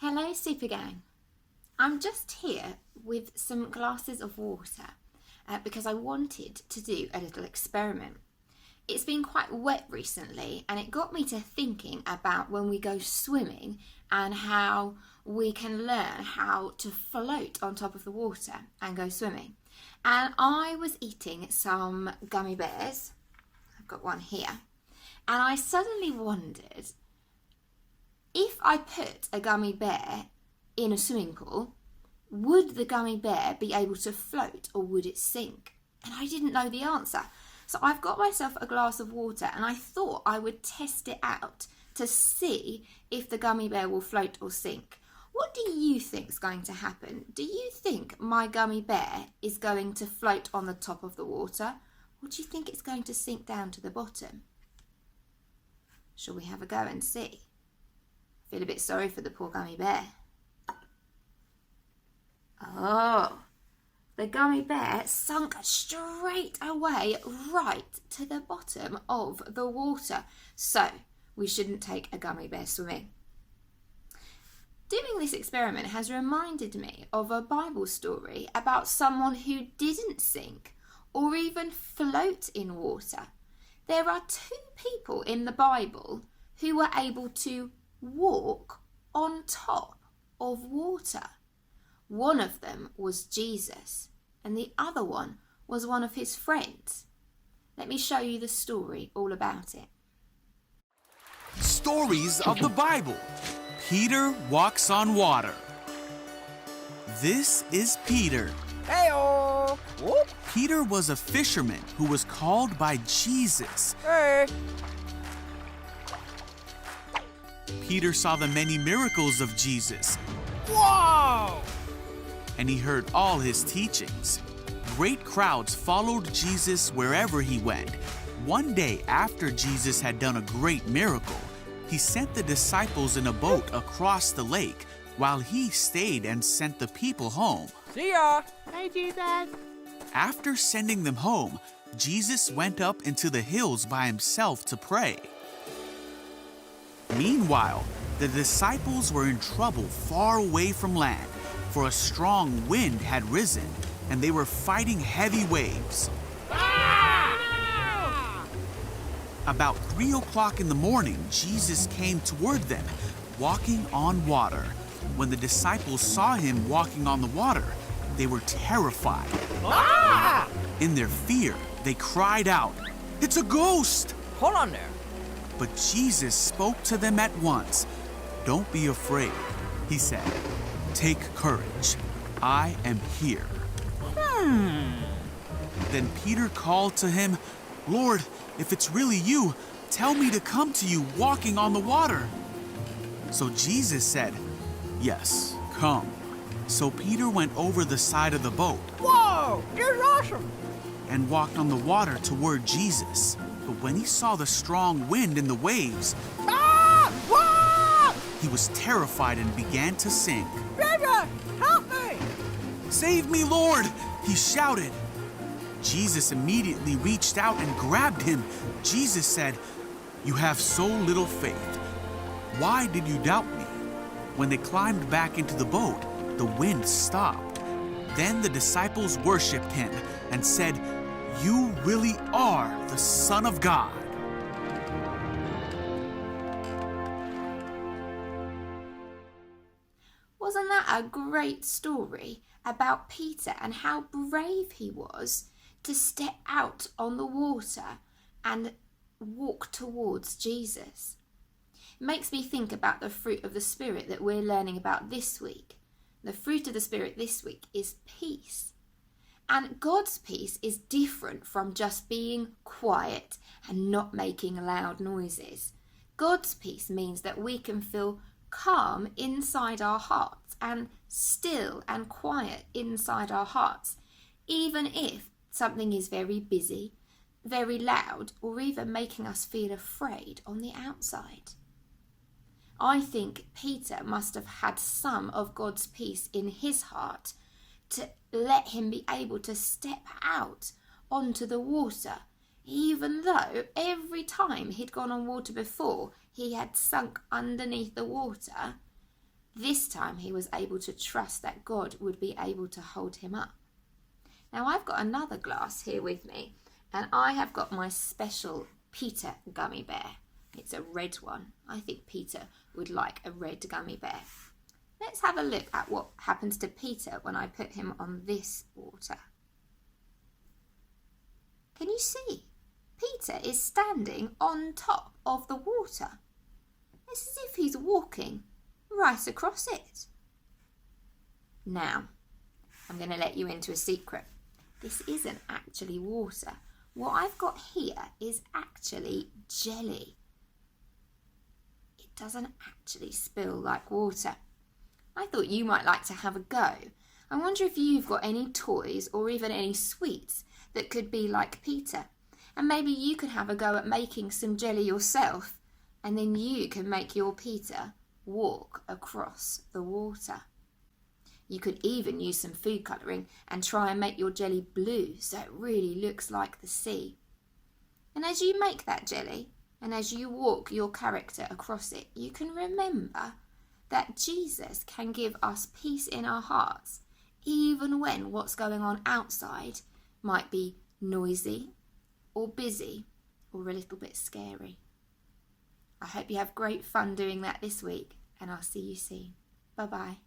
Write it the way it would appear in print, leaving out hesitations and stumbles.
Hello Supergang. I'm just here with some glasses of water because I wanted to do a little experiment. It's been quite wet recently and it got me to thinking about when we go swimming and how we can learn how to float on top of the water and go swimming. And I was eating some gummy bears. I've got one here. And I suddenly wondered, if I put a gummy bear in a swimming pool, would the gummy bear be able to float or would it sink? And I didn't know the answer. So I've got myself a glass of water and I thought I would test it out to see if the gummy bear will float or sink. What do you think is going to happen? Do you think my gummy bear is going to float on the top of the water, or do you think it's going to sink down to the bottom? Shall we have a go and see? I feel a bit sorry for the poor gummy bear. Oh, the gummy bear sunk straight away right to the bottom of the water. So we shouldn't take a gummy bear swimming. Doing this experiment has reminded me of a Bible story about someone who didn't sink or even float in water. There are two people in the Bible who were able to walk on top of water. One of them was Jesus, and the other one was one of his friends. Let me show you the story all about it. Stories of the Bible. Peter walks on water. This is Peter. Hey-o! Whoop! Peter was a fisherman who was called by Jesus. Hey! Peter saw the many miracles of Jesus, Whoa! and he heard all his teachings. Great crowds followed Jesus wherever he went. One day after Jesus had done a great miracle, he sent the disciples in a boat across the lake while he stayed and sent the people home. See ya! Hey, Jesus! After sending them home, Jesus went up into the hills by himself to pray. Meanwhile, the disciples were in trouble far away from land, for a strong wind had risen, and they were fighting heavy waves. Ah! About 3 o'clock in the morning, Jesus came toward them, walking on water. When the disciples saw him walking on the water, they were terrified. Ah! In their fear, they cried out, "It's a ghost!" Hold on there. But Jesus spoke to them at once. "Don't be afraid," he said. "Take courage. I am here." Then Peter called to him, "Lord, if it's really you, tell me to come to you walking on the water." So Jesus said, "Yes, come." So Peter went over the side of the boat Whoa! You're awesome! and walked on the water toward Jesus. But when he saw the strong wind and the waves, Ah! Whoa! he was terrified and began to sink. Jesus! Help me! "Save me, Lord!" he shouted. Jesus immediately reached out and grabbed him. Jesus said, "You have so little faith. Why did you doubt me?" When they climbed back into the boat, the wind stopped. Then the disciples worshiped him and said, "You really are the Son of God." Wasn't that a great story about Peter and how brave he was to step out on the water and walk towards Jesus? It makes me think about the fruit of the Spirit that we're learning about this week. The fruit of the Spirit this week is peace. And God's peace is different from just being quiet and not making loud noises. God's peace means that we can feel calm inside our hearts and still and quiet inside our hearts, even if something is very busy, very loud, or even making us feel afraid on the outside. I think Peter must have had some of God's peace in his heart to let him be able to step out onto the water, even though every time he'd gone on water before, he had sunk underneath the water. This time he was able to trust that God would be able to hold him up. Now I've got another glass here with me, and I have got my special Peter gummy bear. It's a red one. I think Peter would like a red gummy bear. Let's have a look at what happens to Peter when I put him on this water. Can you see? Peter is standing on top of the water. It's as if he's walking right across it. Now, I'm going to let you into a secret. This isn't actually water. What I've got here is actually jelly. It doesn't actually spill like water. I thought you might like to have a go. I wonder if you've got any toys or even any sweets that could be like Peter. And maybe you could have a go at making some jelly yourself, and then you can make your Peter walk across the water. You could even use some food colouring and try and make your jelly blue so it really looks like the sea. And as you make that jelly, and as you walk your character across it, you can remember that Jesus can give us peace in our hearts, even when what's going on outside might be noisy or busy or a little bit scary. I hope you have great fun doing that this week, and I'll see you soon. Bye-bye.